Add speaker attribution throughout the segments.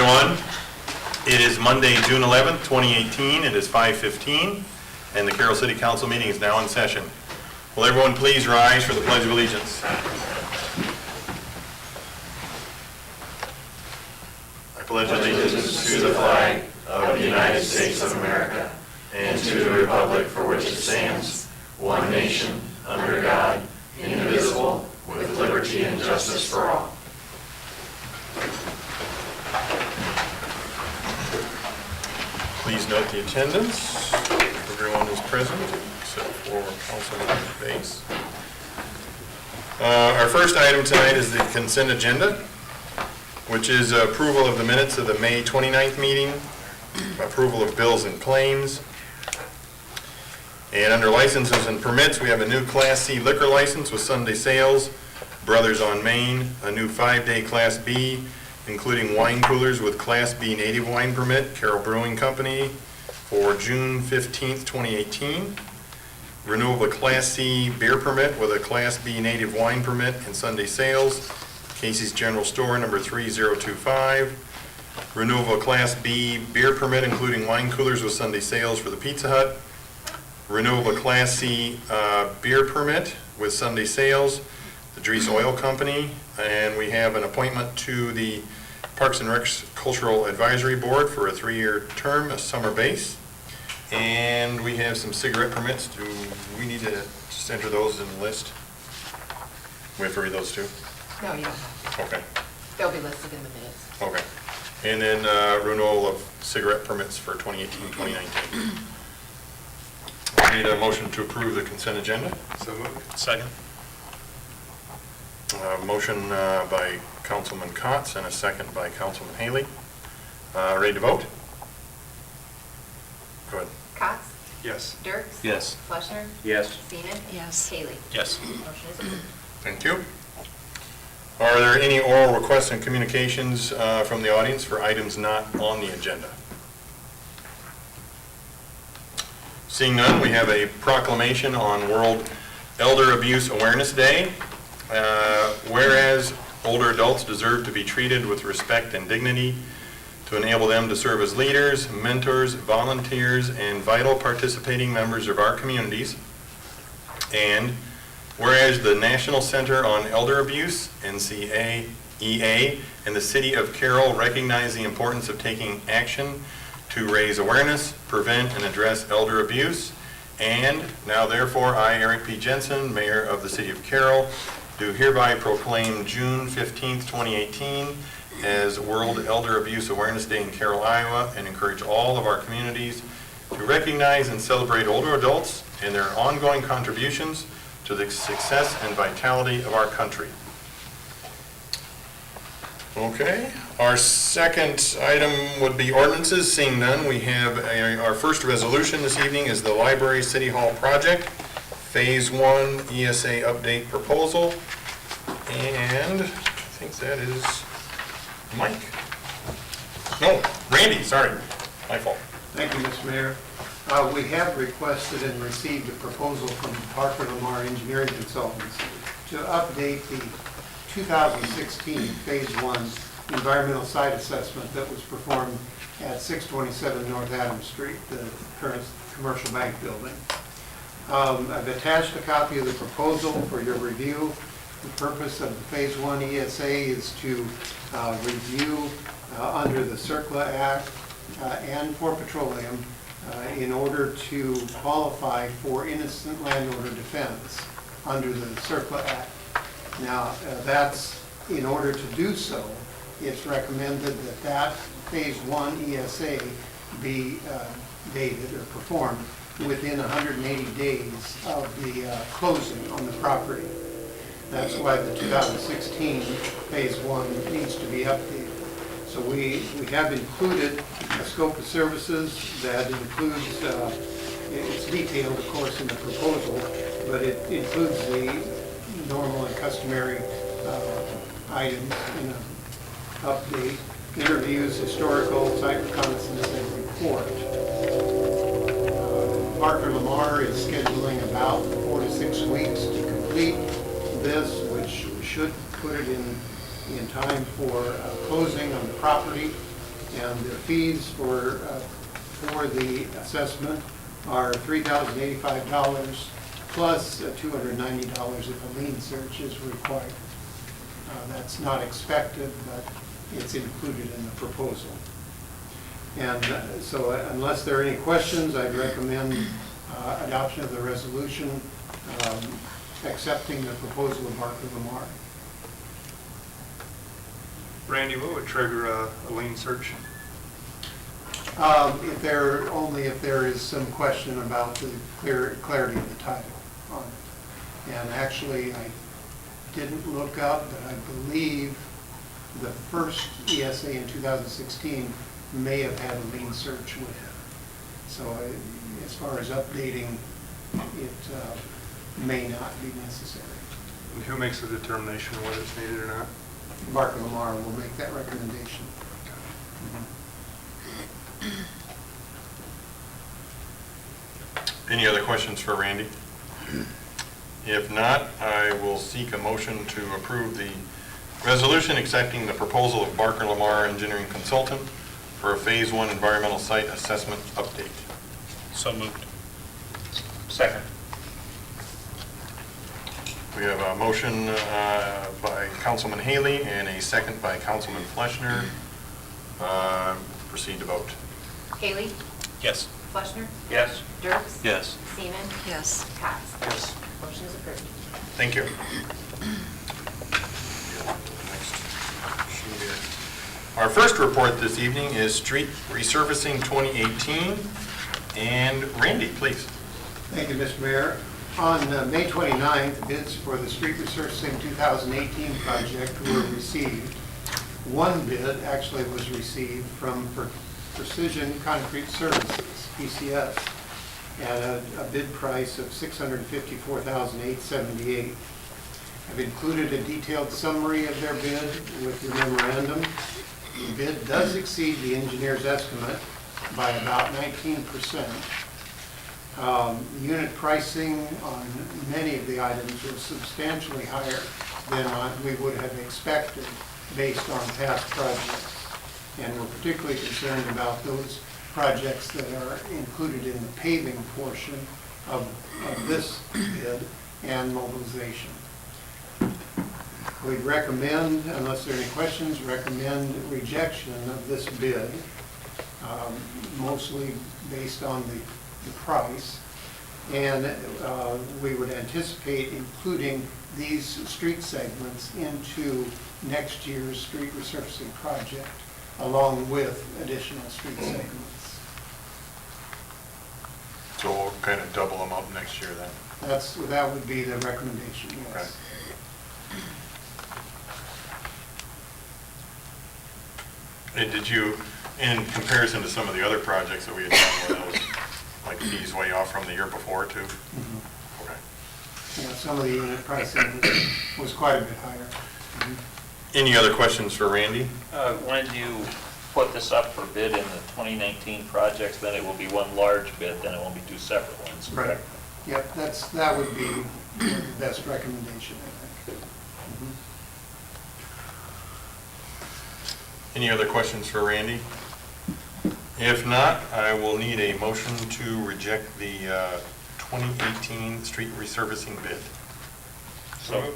Speaker 1: everyone. It is Monday, June 11th, 2018. It is 5:15, and the Carroll City Council meeting is now in session. Will everyone please rise for the Pledge of Allegiance? I pledge allegiance to the flag of the United States of America and to the republic for which it stands, one nation, under God, indivisible, with liberty and justice for all. Please note the attendance. Everyone is present except for Councilman Bass. Our first item tonight is the consent agenda, which is approval of the minutes of the May 29th meeting, approval of bills and claims. And under licenses and permits, we have a new Class C liquor license with Sunday sales, Brothers on Main, a new 5-day Class B, including wine coolers with Class B native wine permit, Carroll Brewing Company, for June 15th, 2018. Renewal of a Class C beer permit with a Class B native wine permit and Sunday sales, Casey's General Store, number 3025. Renewal of a Class B beer permit, including wine coolers with Sunday sales for the Pizza Hut. Renewal of a Class C beer permit with Sunday sales, the Dries Oil Company. And we have an appointment to the Parks and Rec Cultural Advisory Board for a 3-year term, a summer base. And we have some cigarette permits. Do we need to just enter those in the list? We have to read those too?
Speaker 2: No, you don't have
Speaker 1: Okay.
Speaker 2: to. They'll be listed in the minutes.
Speaker 1: Okay. And then renewal of cigarette permits for 2018-2019. I need a motion to approve the consent agenda.
Speaker 3: So moved.
Speaker 1: Second. Motion by Councilman Kotz and a second by Councilman Haley. Ready to vote? Go ahead.
Speaker 2: Cox?
Speaker 3: Yes.
Speaker 2: Dirks?
Speaker 3: Yes.
Speaker 2: Fleischner?
Speaker 3: Yes.
Speaker 2: Seaman? Yes. Haley?
Speaker 1: Yes.
Speaker 2: Motion is approved.
Speaker 1: Thank you. Are there any oral requests and communications from the audience for items not on the agenda? Seeing none, we have a proclamation on World Elder Abuse Awareness Day. Whereas older adults deserve to be treated with respect and dignity to enable them to serve as leaders, mentors, volunteers, and vital participating members of our communities. And whereas the National Center on Elder Abuse, NCAEA, and the City of Carroll recognize the importance of taking action to raise awareness, prevent, and address elder abuse. And now therefore, I, Eric P. Jensen, Mayor of the City of Carroll, do hereby proclaim June 15th, 2018 as World Elder Abuse Awareness Day in Carroll, Iowa, and encourage all of our communities to recognize and celebrate older adults and their ongoing contributions to the success and vitality of our country. Okay, our second item would be ordinances. Seeing none, we have our first resolution this evening is the Library City Hall project, Phase 1 ESA update proposal. And I think that is Mike. No, Randy, sorry, my fault.
Speaker 4: Thank you, Mr. Mayor. We have requested and received a proposal from Parker Lamar Engineering Consultants to update the 2016 Phase 1 environmental site assessment that was performed at 627 North Adams Street, the current commercial bank building. I've attached a copy of the proposal for your review. The purpose of the Phase 1 ESA is to review under the CERCLA Act and for petroleum in order to qualify for innocent landowner defense under the CERCLA Act. Now, that's in order to do so, it's recommended that that Phase 1 ESA be dated or performed within 180 days of the closing on the property. That's why the 2016 Phase 1 needs to be updated. So we have included a scope of services that includes, it's detailed, of course, in the proposal, but it includes the normal and customary items in an update, interviews, historical, site reconnaissance, and report. Parker Lamar is scheduling about 4 to 6 weeks to complete this, which should put it in time for closing on the property. And the fees for the assessment are $3,085 plus $290 if a lien search is required. That's not expected, but it's included in the proposal. And so unless there are any questions, I'd recommend adoption of the resolution accepting the proposal of Barker Lamar.
Speaker 3: Randy, what would trigger a lien search?
Speaker 4: Only if there is some question about the clarity of the title on it. And actually, I didn't look up, but I believe the first ESA in 2016 may have had a lien search with it. So as far as updating, it may not be necessary.
Speaker 3: And who makes the determination whether it's needed or not?
Speaker 4: Barker Lamar will make that recommendation.
Speaker 1: Any other questions for Randy? If not, I will seek a motion to approve the resolution accepting the proposal of Barker Lamar Engineering Consultant for a Phase 1 environmental site assessment update.
Speaker 5: So moved. Second.
Speaker 1: We have a motion by Councilman Haley and a second by Councilman Fleshner. Proceed to vote.
Speaker 2: Haley?
Speaker 5: Yes.
Speaker 2: Fleshner?
Speaker 5: Yes.
Speaker 2: Dirks?
Speaker 5: Yes.
Speaker 2: Seaman?
Speaker 6: Yes.
Speaker 2: Cox?
Speaker 5: Yes.
Speaker 2: Motion is approved.
Speaker 1: Thank you. Our first report this evening is Street Resurfacing 2018. And Randy, please.
Speaker 4: Thank you, Mr. Mayor. On May 29th, bids for the Street Resurfacing 2018 project were received. One bid actually was received from Precision Concrete Services, PCS, at a bid price of $654,878. I've included a detailed summary of their bid with your memorandum. The bid does exceed the engineer's estimate by about 19%. Unit pricing on many of the items was substantially higher than we would have expected based on past projects. And we're particularly concerned about those projects that are included in the paving portion of this bid and mobilization. We'd recommend, unless there are any questions, recommend rejection of this bid, mostly based on the price. And we would anticipate including these street segments into next year's street resurfacing project, along with additional street segments.
Speaker 1: So we'll kind of double them up next year then.
Speaker 4: That would be the recommendation, yes.
Speaker 1: And did you, in comparison to some of the other projects that we had done, were those like fees way off from the year before too?
Speaker 4: Mhm.
Speaker 1: Okay.
Speaker 4: Yeah, some of the unit pricing was quite a bit higher. Mhm.
Speaker 1: Any other questions for Randy?
Speaker 5: When you put this up for bid in the 2019 projects, then it will be one large bid, then it won't be two separate ones,
Speaker 4: Right.
Speaker 5: correct?
Speaker 4: Yep, that would be the best recommendation, I think. Mhm.
Speaker 1: Any other questions for Randy? If not, I will need a motion to reject the 2018 street resurfacing bid.
Speaker 5: So,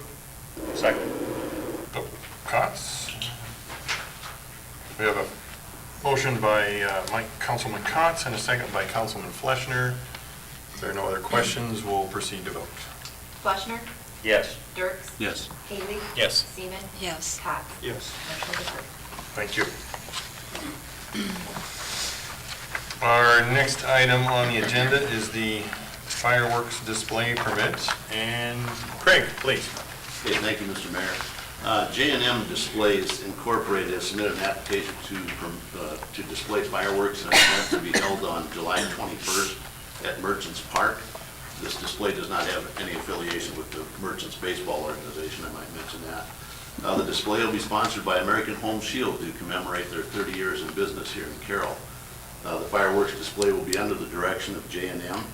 Speaker 5: second.
Speaker 1: Oh, Cots? We have a motion by Councilman Cots and a second by Councilman Fleshner. If there are no other questions, we'll proceed to vote.
Speaker 2: Fleshner?
Speaker 5: Yes.
Speaker 2: Dirks?
Speaker 5: Yes.
Speaker 2: Haley?
Speaker 5: Yes.
Speaker 2: Seaman?
Speaker 6: Yes.
Speaker 2: Cox?
Speaker 3: Yes.
Speaker 2: Motion is approved.
Speaker 1: Thank you. Our next item on the agenda is the fireworks display permit. And Craig, please.
Speaker 7: Okay, thank you, Mr. Mayor. J&M Displays Incorporated has submitted an application to display fireworks at an event to be held on July 21st at Merchants Park. This display does not have any affiliation with the Merchants Baseball Organization, I might mention that. The display will be sponsored by American Home Shield to commemorate their 30 years in business here in Carroll. The fireworks display will be under the direction of J&M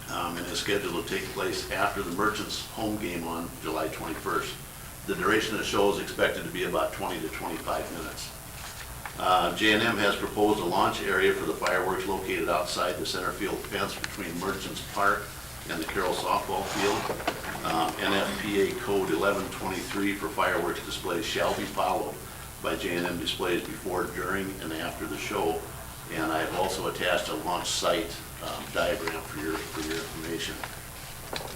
Speaker 7: and is scheduled to take place after the Merchants home game on July 21st. The duration of the show is expected to be about 20 to 25 minutes. J&M has proposed a launch area for the fireworks located outside the center field fence between Merchants Park and the Carroll softball field. NFPA Code 1123 for fireworks displays shall be followed by J&M displays before, during, and after the show. And I've also attached a launch site diagram for your information.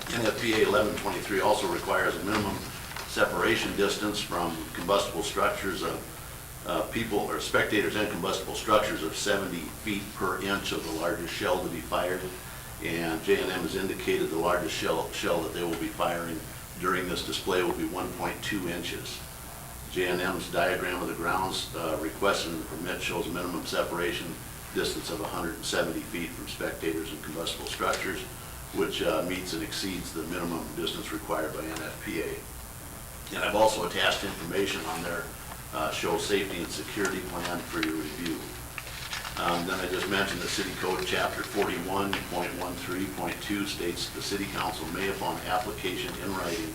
Speaker 7: NFPA 1123 also requires a minimum separation distance from combustible structures of people or spectators and combustible structures of 70 feet per inch of the largest shell to be fired. And J&M has indicated the largest shell that they will be firing during this display will be 1.2 inches. J&M's diagram of the grounds requested in the permit shows a minimum separation distance of 170 feet from spectators and combustible structures, which meets and exceeds the minimum distance required by NFPA. And I've also attached information on their show safety and security plan for your review. Then I just mentioned the City Code Chapter 41.13.2 states the City Council may, upon application in writing,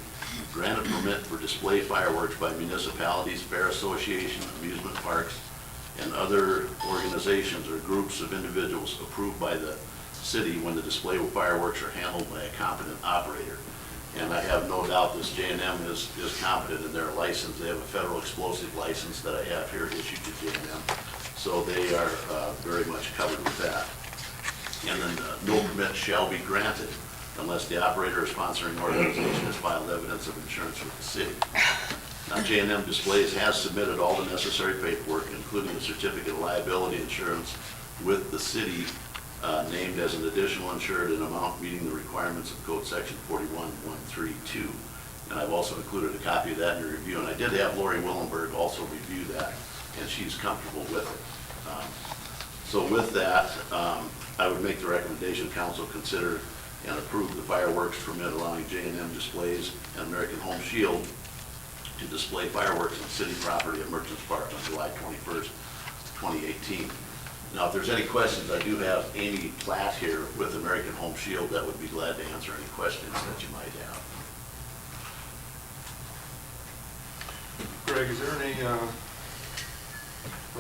Speaker 7: grant a permit for display fireworks by municipalities, fair association, amusement parks, and other organizations or groups of individuals approved by the city when the display of fireworks are handled by a competent operator. And I have no doubt this J&M is competent in their license. They have a federal explosive license that I have here issued to J&M. So they are very much covered with that. And then no permit shall be granted unless the operator or sponsoring organization has filed evidence of insurance with the city. Now, J&M Displays has submitted all the necessary paperwork, including the certificate of liability insurance with the city named as an additional insured in amount meeting the requirements of Code Section 41132. And I've also included a copy of that in your review. And I did have Lori Willenberg also review that, and she's comfortable with it. So with that, I would make the recommendation council consider and approve the fireworks permit allowing J&M Displays and American Home Shield to display fireworks on city property at Merchants Park on July 21st, 2018. Now, if there's any questions, I do have Amy Platt here with American Home Shield that would be glad to answer any questions that you might have.
Speaker 3: Greg, is there any, I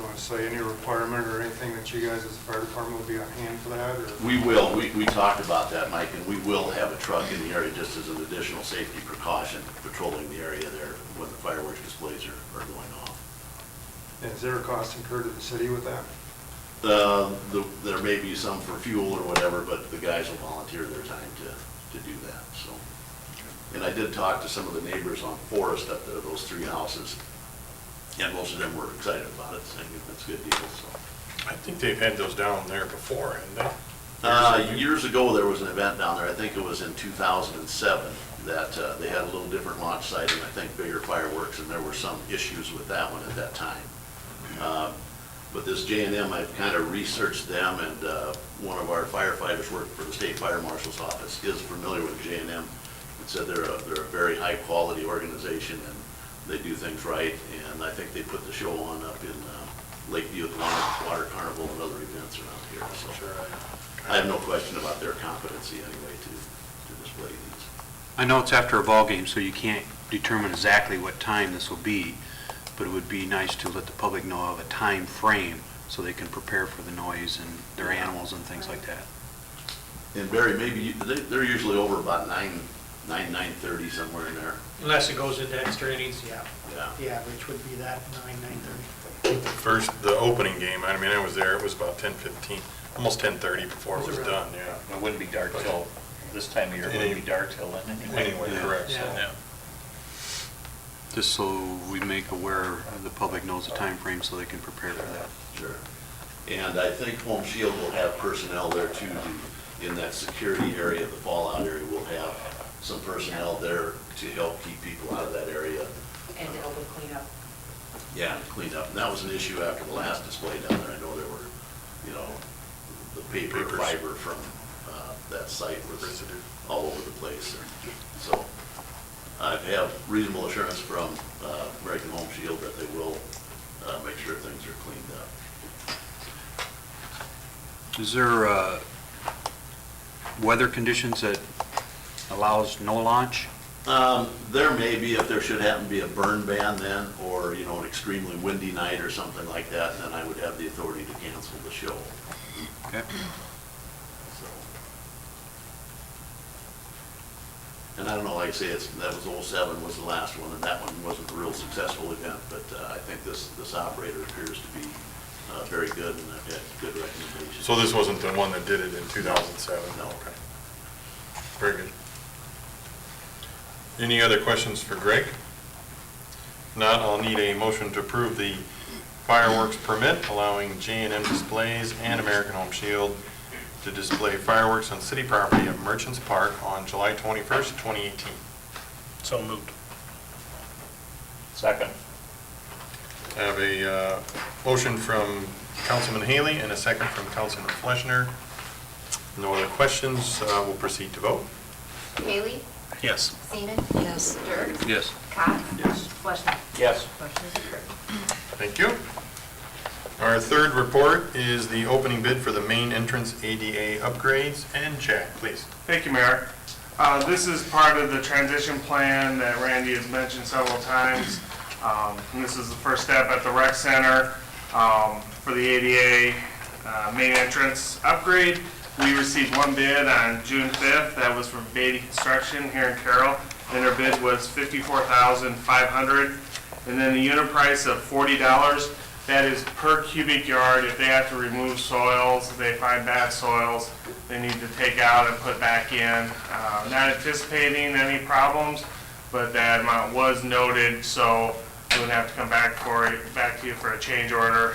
Speaker 3: want to say, any requirement or anything that you guys as a fire department will be on hand for that? Or?
Speaker 7: We will. We talked about that, Mike, and we will have a truck in the area just as an additional safety precaution, patrolling the area there when the fireworks displays are going off.
Speaker 3: And is there a cost incurred to the city with that?
Speaker 7: There may be some for fuel or whatever, but the guys will volunteer their time to do that, so. And I did talk to some of the neighbors on Forest up there, those 3 houses, and most of them were excited about it, saying it's a good deal, so.
Speaker 1: I think they've had those down there before, haven't they?
Speaker 7: Years ago, there was an event down there, I think it was in 2007, that they had a little different launch site and I think bigger fireworks, and there were some issues with that one at that time. But this J&M, I've kind of researched them, and one of our firefighters working for the state fire marshal's office is familiar with J&M and said they're a very high quality organization and they do things right. And I think they put the show on up in Lakeview at the Water Carnival and other events around here. So sure, I have no question about their competency anyway to display these.
Speaker 6: I know it's after a ball game, so you can't determine exactly what time this will be, but it would be nice to let the public know of a time frame so they can prepare for the noise and their animals and things like that.
Speaker 7: And Barry, maybe they're usually over about 9:30, somewhere in there.
Speaker 8: Unless it goes into extra innings, yeah.
Speaker 7: Yeah.
Speaker 8: The average would be that, 9:30.
Speaker 1: The opening game, I mean, I was there, it was about 10:15, almost 10:30 before it was done, yeah.
Speaker 5: It wouldn't be dark till, this time of year, it wouldn't be dark till then anyway.
Speaker 1: Anyway, correct, so,
Speaker 8: Yeah.
Speaker 1: yeah.
Speaker 6: Just so we make aware, the public knows the time frame so they can prepare for that.
Speaker 7: Sure. And I think Home Shield will have personnel there too, in that security area, the fallout area, we'll have some personnel there to help keep people out of that area.
Speaker 2: And to help with cleanup.
Speaker 7: Yeah, and clean up. And that was an issue after the last display down there. I know there were, the paper
Speaker 1: Papers.
Speaker 7: fiber from that site was all over the place. So I have reasonable assurance from American Home Shield that they will make sure things are cleaned up.
Speaker 6: Is there weather conditions that allows no launch?
Speaker 7: There may be, if there should happen to be a burn ban then, or, you know, an extremely windy night or something like that, then I would have the authority to cancel the show.
Speaker 6: Okay.
Speaker 7: So. And I don't know, like I say, that was '07 was the last one, and that one wasn't a real successful event, but I think this operator appears to be very good, and I've had good recommendations.
Speaker 1: So this wasn't the one that did it in 2007?
Speaker 7: No.
Speaker 1: Okay. Very good. Any other questions for Greg? Not, I'll need a motion to approve the fireworks permit allowing J&M Displays and American Home Shield to display fireworks on city property at Merchants Park on July 21st, 2018.
Speaker 8: So moved.
Speaker 5: Second.
Speaker 1: I have a motion from Councilman Haley and a second from Councilman Fleischner. No other questions, we'll proceed to vote.
Speaker 2: Haley,
Speaker 8: Yes.
Speaker 2: Seaman,
Speaker 8: Yes.
Speaker 2: Dirk,
Speaker 6: Yes.
Speaker 2: Cox,
Speaker 7: Yes.
Speaker 2: Fleischner.
Speaker 5: Yes.
Speaker 2: Motion is approved.
Speaker 1: Thank you. Our third report is the opening bid for the main entrance ADA upgrades. And Jack, please.
Speaker 9: Thank you, Mayor. This is part of the transition plan that Randy has mentioned several times. And this is the first step at the rec center for the ADA main entrance upgrade. We received one bid on June 5th. That was from Beatty Construction here in Carroll. And their bid was $54,500. And then the unit price of $40. That is per cubic yard. If they have to remove soils, if they find bad soils, they need to take out and put back in. Not anticipating any problems, but that amount was noted, so we would have to come back to you for a change order.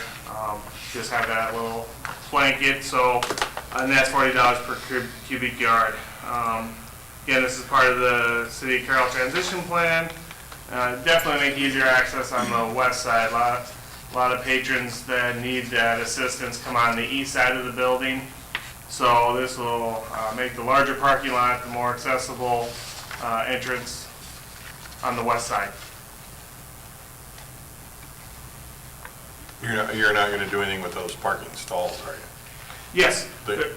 Speaker 9: Just have that little blanket, so, and that's $40 per cubic yard. Again, this is part of the City of Carroll transition plan. Definitely make easier access on the west side. A lot of patrons that need that assistance come on the east side of the building. So this will make the larger parking lot the more accessible entrance on the west side.
Speaker 1: You're not going to do anything with those parking stalls, are you?
Speaker 9: Yes.
Speaker 1: They-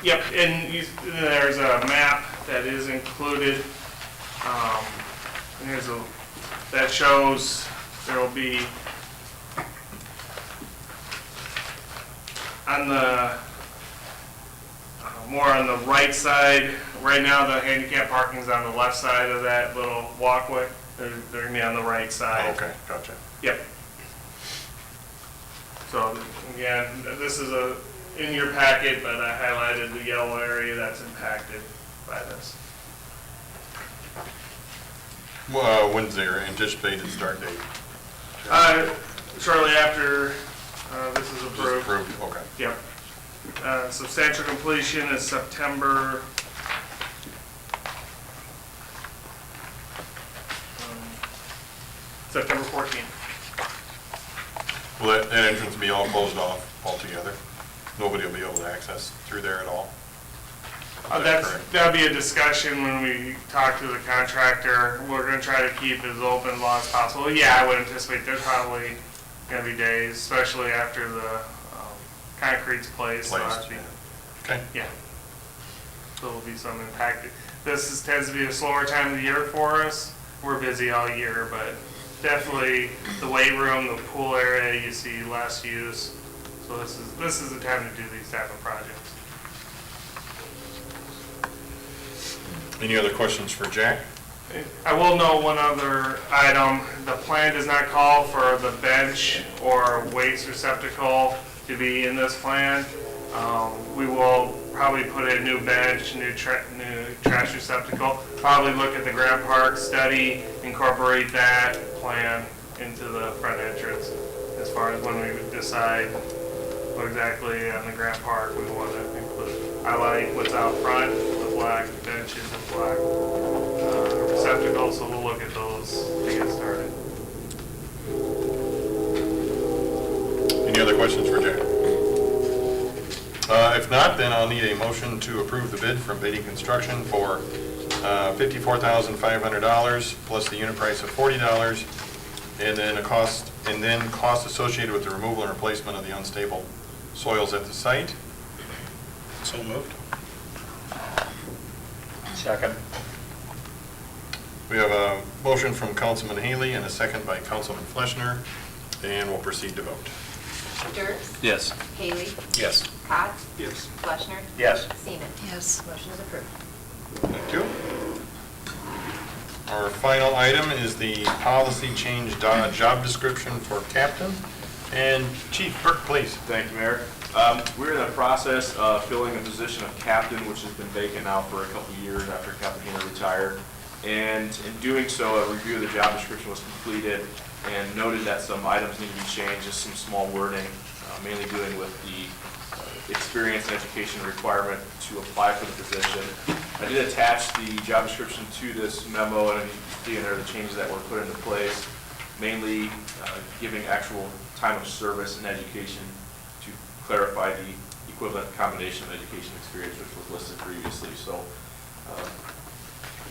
Speaker 9: Yep, and there's a map that is included. And that shows there will be on the more on the right side. Right now, the handicap parking is on the left side of that little walkway. They're going to be on the right side.
Speaker 1: Okay, gotcha.
Speaker 9: Yep. So again, this is in your packet, but I highlighted the yellow area that's impacted by this.
Speaker 1: When's their anticipated start date?
Speaker 9: Shortly after this is
Speaker 1: Just
Speaker 9: approved.
Speaker 1: approved, okay.
Speaker 9: Yep. Substantial completion is September 14th.
Speaker 1: Will that entrance be all closed off altogether? Nobody will be able to access through there at all? Is that correct?
Speaker 9: That'll be a discussion when we talk to the contractor. We're gonna try to keep as open and long as possible. Yeah, I would anticipate there's probably gonna be days, especially after the concrete's placed. So
Speaker 1: Placed,
Speaker 9: that'd be-
Speaker 1: yeah. Okay,
Speaker 9: Yeah. So there'll be some impact. Tends to be a slower time of the year for us. We're busy all year, but definitely the weight room, the pool area, you see less use. So this is the time to do these type of projects.
Speaker 1: any other questions for Jack?
Speaker 9: I will note one other item. The plan does not call for the bench or waste receptacle to be in this plan. We will probably put in a new bench, new trash receptacle, probably look at the Grant Park study, incorporate that plan into the front entrance as far as when we decide what exactly on the Grant Park we want to include. I like what's out front, the black benches and black receptacles, so we'll look at those to get started.
Speaker 1: Any other questions for Jack? If not, then I'll need a motion to approve the bid from Beatty Construction for $54,500 plus the unit price of $40, and then costs associated with the removal and replacement of the unstable soils at the site.
Speaker 8: So moved.
Speaker 5: Second.
Speaker 1: We have a motion from Councilman Haley and a second by Councilman Fleshner, and we'll proceed to vote.
Speaker 2: Dirks?
Speaker 6: Yes.
Speaker 2: Haley?
Speaker 6: Yes.
Speaker 2: Cots?
Speaker 3: Yes.
Speaker 2: Fleshner?
Speaker 5: Yes.
Speaker 2: Seaman?
Speaker 8: Yes.
Speaker 2: Motion is approved.
Speaker 1: Thank you. Our final item is the policy change job description for captain. And Chief Burke, please.
Speaker 10: Thank you, Mayor. We're in the process of filling the position of captain, which has been vacant now for a couple of years after Captain Hayner retired. And in doing so, a review of the job description was completed and noted that some items need to be changed, just some small wording, mainly dealing with the experience and education requirement to apply for the position. I did attach the job description to this memo, and you can see in there the changes that were put into place, mainly giving actual time of service and education to clarify the equivalent combination of education experience which was listed previously. So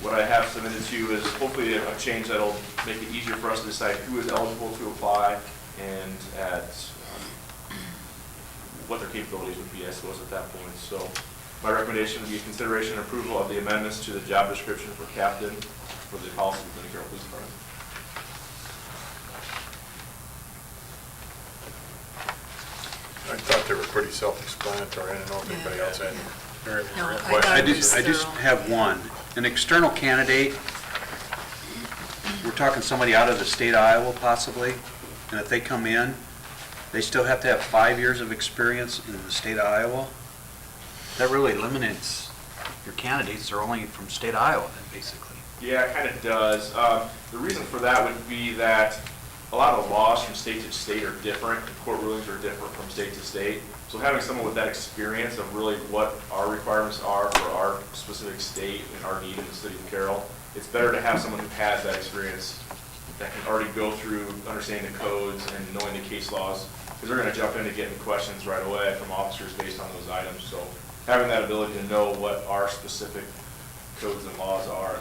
Speaker 10: what I have submitted to you is hopefully a change that'll make it easier for us to decide who is eligible to apply and at what their capabilities would be, I suppose, at that point. So my recommendation would be consideration and approval of the amendments to the job description for captain for the policy within the Carroll Police Department.
Speaker 1: I thought they were pretty self-explanatory. I don't know if anybody else had any
Speaker 8: No, I
Speaker 1: questions.
Speaker 8: thought-
Speaker 6: I just have one. An external candidate, we're talking somebody out of the state of Iowa possibly, and if they come in, they still have to have 5 years of experience in the state of Iowa? That really limits your candidates, they're only from state of Iowa then, basically.
Speaker 10: Yeah, it kind of does. The reason for that would be that a lot of the laws from state to state are different. The court rulings are different from state to state. So having someone with that experience of really what our requirements are for our specific state and our need in the city of Carroll, it's better to have someone who has that experience that can already go through understanding the codes and knowing the case laws, because they're going to jump into getting questions right away from officers based on those items. So having that ability to know what our specific codes and laws are,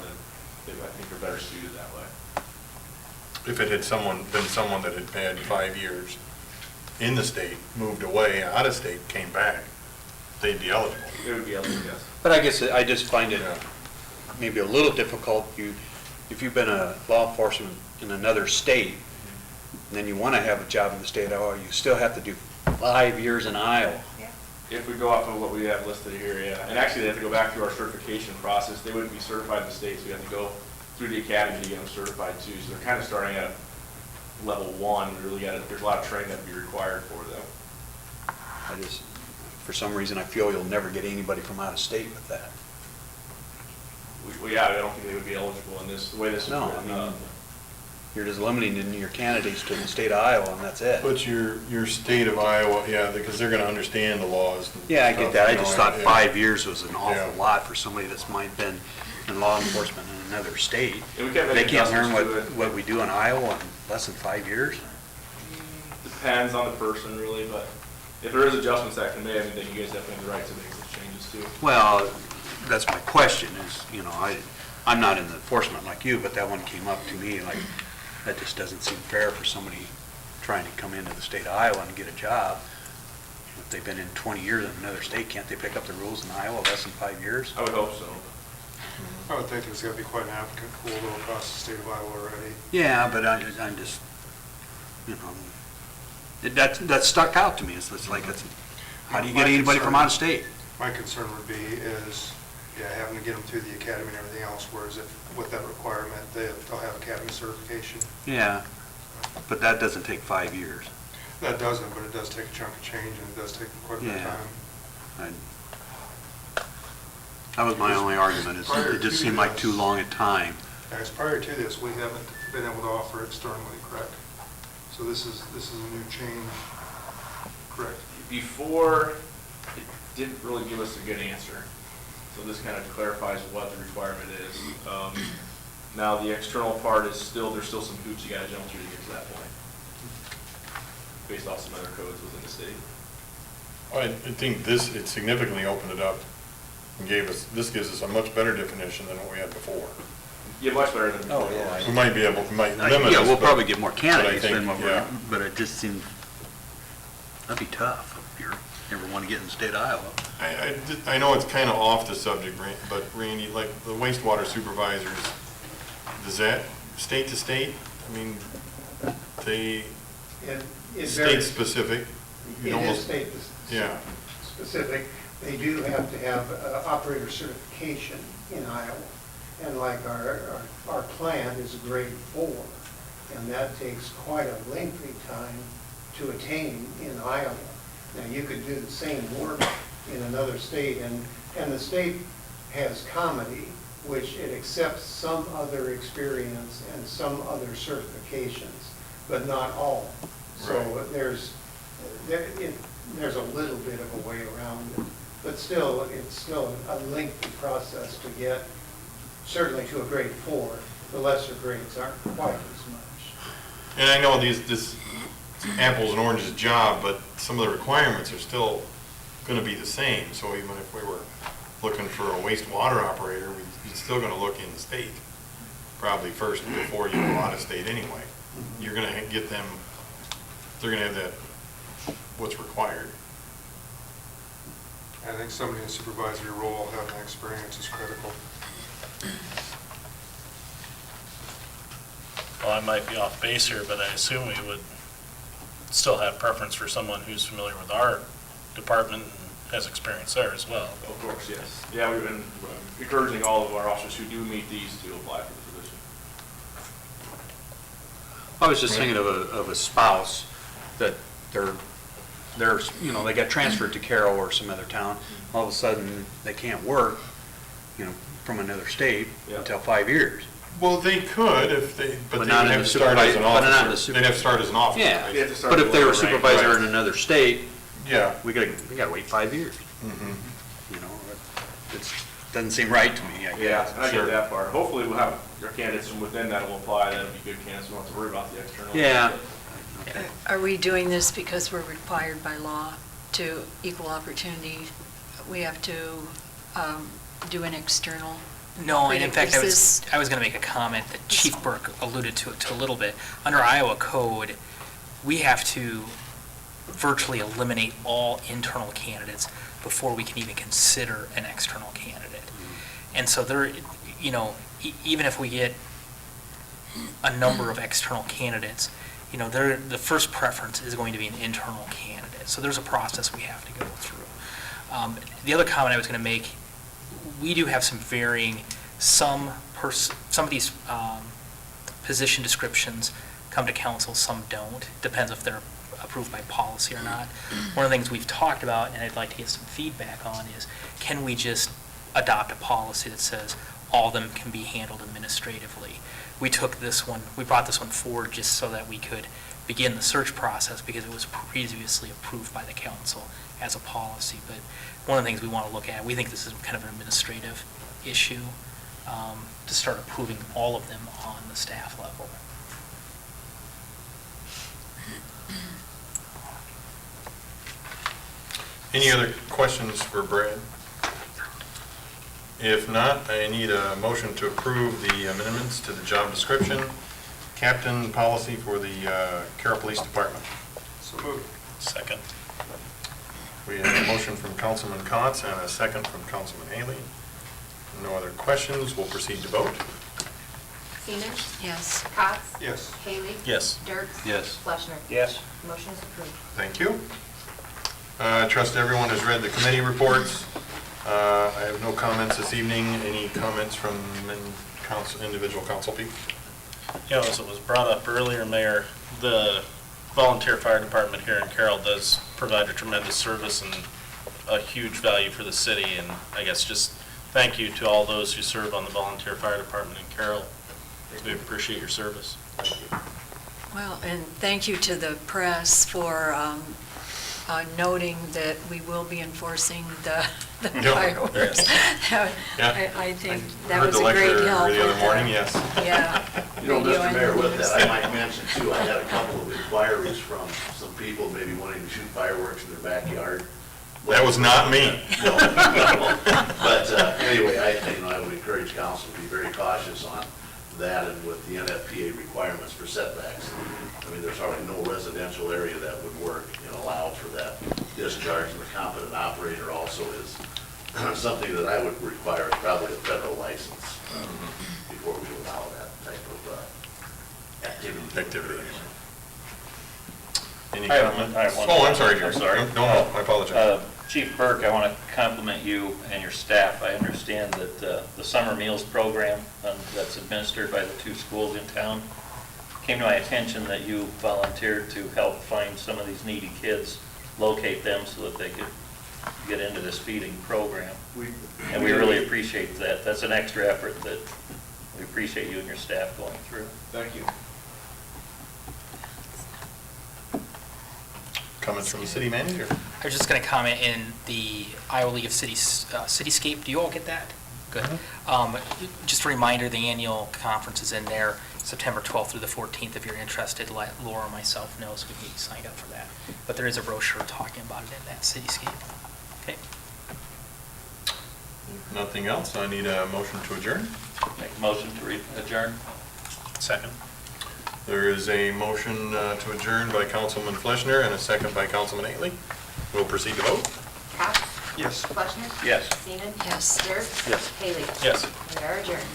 Speaker 10: then I think they're better suited that way.
Speaker 1: If it had been someone that had had 5 years in the state, moved away, out of state, came back, they'd be eligible.
Speaker 10: It would be eligible, yes.
Speaker 6: But I guess I just find it maybe a little difficult, if you've been a law enforcement in another state, and then you want to have a job in the state of Iowa, you still have to do 5 years in Iowa.
Speaker 10: If we go off of what we have listed here, yeah. And actually, they have to go back through our certification process. They wouldn't be certified in the state, so we have to go through the academy to get them certified too. So they're kind of starting at level 1. There's a lot of training that would be required for them.
Speaker 6: I just, for some reason, I feel you'll never get anybody from out of state with that.
Speaker 10: Yeah, I don't think they would be eligible in this, the way this is
Speaker 6: No,
Speaker 10: written
Speaker 6: I mean,
Speaker 10: up.
Speaker 6: you're just limiting your candidates to the state of Iowa, and that's it.
Speaker 1: But your state of Iowa, yeah, because they're going to understand the laws. and
Speaker 6: Yeah, I
Speaker 1: stuff,
Speaker 6: get that. I
Speaker 1: you know,
Speaker 6: just thought
Speaker 1: yeah.
Speaker 6: 5 years was an awful
Speaker 1: Yeah.
Speaker 6: lot for somebody that's might been in law enforcement in another state.
Speaker 10: And we can't make
Speaker 6: They can't learn
Speaker 10: adjustments to
Speaker 6: what we do in Iowa in less than 5 years?
Speaker 10: Depends on the person, really, but if there is adjustments that can be made, I mean, then you guys definitely have the right to make those changes too.
Speaker 6: Well, that's my question is, I'm not in the enforcement like you, but that one came up to me like, that just doesn't seem fair for somebody trying to come into the state of Iowa and get a job. If they've been in 20 years in another state, can't they pick up the rules in Iowa less than 5 years?
Speaker 10: I would hope so.
Speaker 3: I would think there's got to be quite an applicant pool though across the state of Iowa already.
Speaker 6: Yeah, but I'm just, that stuck out to me. It's like, how do you get anybody from out of state?
Speaker 3: My concern would be is, having to get them through the academy and everything else, whereas if, with that requirement, they'll have academy certification.
Speaker 6: Yeah, but that doesn't take 5 years.
Speaker 3: That doesn't, but it does take a chunk of change and it does take quite a bit of
Speaker 6: Yeah.
Speaker 3: time.
Speaker 6: That was my only argument, is it just seemed like too long a time.
Speaker 3: As prior to this, we haven't been able to offer externally, correct? So this is a new change, correct?
Speaker 10: Before, it didn't really give us a good answer. So this kind of clarifies what the requirement is. Now, the external part is there's still some hoops you gotta jump through to get to that point, based off some other codes within the state.
Speaker 1: I think it significantly opened it up and this gives us a much better definition than what we had before.
Speaker 10: Yeah, much better than before.
Speaker 1: We might limit us.
Speaker 6: Yeah, we'll
Speaker 1: but-
Speaker 6: probably get more candidates
Speaker 1: think,
Speaker 6: than what
Speaker 1: yeah.
Speaker 6: but it just seemed, that'd be tough if you ever want to get in the state of Iowa.
Speaker 1: I know it's kind of off the subject, but Randy, like the wastewater supervisors, Does that state to state? I mean, they,
Speaker 4: It
Speaker 1: state
Speaker 4: varies.
Speaker 1: specific.
Speaker 4: It
Speaker 1: You
Speaker 4: is
Speaker 1: almost-
Speaker 4: state
Speaker 1: Yeah.
Speaker 4: specific. They do have to have operator certification in Iowa. And like our plant is a grade 4, and that takes quite a lengthy time to attain in Iowa. Now, you could do the same work in another state, and the state has comedy, which it accepts some other experience and some other certifications, but not all. So
Speaker 1: Right.
Speaker 4: there's a little bit of a way around it, but still, it's still a lengthy process to get, certainly to a grade 4. The lesser grades aren't quite as much.
Speaker 1: And I know this apples and oranges job, but some of the requirements are still going to be the same. So even if we were looking for a wastewater operator, we're still going to look in the state, probably first before you go out of state anyway. You're going to get them, they're going to have that, what's required.
Speaker 3: I think somebody in a supervisory role having experience is critical.
Speaker 11: Well, I might be off base here, but I assume we would still have preference for someone who's familiar with our department and has experience there as well.
Speaker 10: Of course, yes. Yeah, we've been encouraging all of our officers who do meet these to apply for the position.
Speaker 6: I was just thinking of a spouse that they're, they got transferred to Carroll or some other town. All of a sudden, they can't work, from another state
Speaker 10: Yeah.
Speaker 6: until 5 years.
Speaker 1: Well, they could if they, but
Speaker 6: But
Speaker 1: they
Speaker 6: not
Speaker 1: would
Speaker 6: in
Speaker 1: have
Speaker 6: the
Speaker 1: to start as an
Speaker 6: supervi- but not in the
Speaker 1: officer. They'd have to start as an officer.
Speaker 6: Yeah,
Speaker 1: basically.
Speaker 10: You have to start
Speaker 6: but
Speaker 10: at
Speaker 6: if they were
Speaker 10: lower rank,
Speaker 6: supervisor
Speaker 1: right.
Speaker 6: in another state,
Speaker 1: Yeah.
Speaker 6: we gotta wait 5 years.
Speaker 1: Mhm.
Speaker 6: It doesn't seem right to me, I
Speaker 10: Yeah,
Speaker 6: guess.
Speaker 10: I
Speaker 1: Sure.
Speaker 10: get that part. Hopefully we'll have our candidates from within that will apply, that'll be good candidates, we don't have to worry about the external.
Speaker 6: Yeah. Okay.
Speaker 12: Are we doing this because we're required by law to equal opportunity? We have to do an external?
Speaker 8: No, and in fact,
Speaker 12: Is this-
Speaker 8: I was going to make a comment that Chief Burke alluded to a little bit. Under Iowa code, we have to virtually eliminate all internal candidates before we can even consider an external candidate. And so there, even if we get a number of external candidates, the first preference is going to be an internal candidate. So there's a process we have to go through. The other comment I was going to make, we do have some varying, some of these position descriptions come to council, some don't. Depends if they're approved by policy or not. One of the things we've talked about, and I'd like to get some feedback on, is can we just adopt a policy that says all of them can be handled administratively? We brought this one forward just so that we could begin the search process because it was previously approved by the council as a policy. But one of the things we want to look at, we think this is kind of an administrative issue, to start approving all of them on the staff level.
Speaker 1: Any other questions for Brad? If not, I need a motion to approve the amendments to the job description, captain policy for the Carroll Police Department.
Speaker 3: So moved.
Speaker 11: Second.
Speaker 1: We have a motion from Councilman Kotz and a second from Councilman Haley. No other questions, we'll proceed to vote.
Speaker 2: Seaman?
Speaker 12: Yes.
Speaker 2: Cox?
Speaker 3: Yes.
Speaker 2: Haley?
Speaker 11: Yes.
Speaker 2: Dirks?
Speaker 6: Yes.
Speaker 2: Fleshner?
Speaker 5: Yes.
Speaker 2: Motion is approved.
Speaker 1: Thank you. I trust everyone has read the committee reports. I have no comments this evening. Any comments from individual council people?
Speaker 11: As it was brought up earlier, Mayor, the volunteer fire department here in Carroll does provide a tremendous service and a huge value for the city. And I guess just thank you to all those who serve on the volunteer fire department in Carroll. We appreciate your service.
Speaker 12: Well, and thank you to the press for noting that we will be enforcing the
Speaker 1: Yeah.
Speaker 12: fireworks.
Speaker 1: Yeah.
Speaker 12: I think
Speaker 1: I
Speaker 12: that
Speaker 1: heard
Speaker 12: was
Speaker 1: the
Speaker 12: a great
Speaker 1: lecture
Speaker 12: help.
Speaker 1: the other
Speaker 12: with
Speaker 1: morning, yes.
Speaker 12: Yeah. Radio
Speaker 7: Mr.
Speaker 12: and
Speaker 7: Mayor, with
Speaker 12: news.
Speaker 7: that, I might mention too, I had a couple of inquiries from some people maybe wanting to shoot fireworks in their backyard.
Speaker 1: That was not me.
Speaker 7: No. But anyway, I would encourage council to be very cautious on that and with the NFPA requirements for setbacks. I mean, there's hardly no residential area that would work and allow for that discharge, and the competent operator also is something that I would require, probably a federal license before we allow that type
Speaker 1: activity. Any
Speaker 5: I have
Speaker 1: comment?
Speaker 5: one- I have one.
Speaker 1: Oh, I'm sorry, Jerry.
Speaker 5: I'm sorry.
Speaker 1: No, I apologize.
Speaker 5: Chief Burke, I want to compliment you and your staff. I understand that the summer meals program that's administered by the 2 schools in town came to my attention that you volunteered to help find some of these needy kids, locate them so that they could get into this feeding program. And we really appreciate that. That's an extra effort that we appreciate you and your staff going through.
Speaker 10: Thank you.
Speaker 1: Comments from the city manager?
Speaker 8: I was just going to comment in the Iowa League of Cities Cityscape. Do you all get that? Good. Just a reminder, the annual conference is in there, September 12th through the 14th. If you're interested, let Laura or myself know so we can get you signed up for that. But there is a brochure talking about it in that Cityscape. Okay.
Speaker 1: Nothing else? I need a motion to adjourn.
Speaker 5: Make a motion to adjourn.
Speaker 11: Second.
Speaker 1: There is a motion to adjourn by Councilman Fleischner and a second by Councilman Aitley. We'll proceed to vote.
Speaker 2: Cox?
Speaker 3: Yes.
Speaker 2: Fleischner?
Speaker 5: Yes.
Speaker 2: Seaman?
Speaker 12: Yes.
Speaker 2: Dirk?
Speaker 11: Yes.
Speaker 2: Haley?
Speaker 11: Yes.
Speaker 2: We are adjourned.